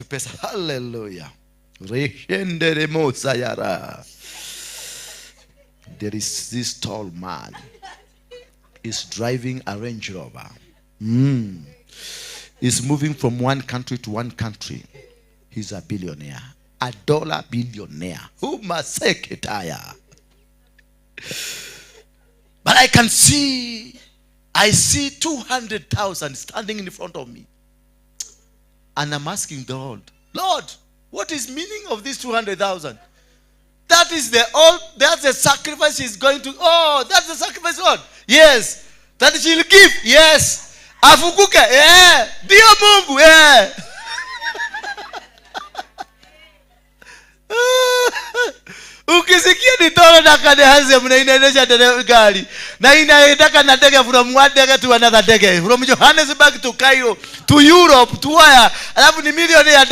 M-pesa. Hallelujah. There is this tall man. He's driving a Range Rover. He's moving from one country to one country. He's a billionaire. A dollar billionaire. Who must say ketaya? But I see 200,000 standing in front of me. And I'm asking the Lord, what is meaning of this 200,000? That's the sacrifice he's going to. Oh, that's the sacrifice, Lord. Yes. That she'll give. Yes. Afukuke. Yeah. Dio Mungu. Yeah. Ukisikia ni tolo na kadehazi mna inaendesha gari na inaendaka na ndege from one ndege to another ndege, from Johannesburg to Cairo to Europe to where, alafu ni milioni ya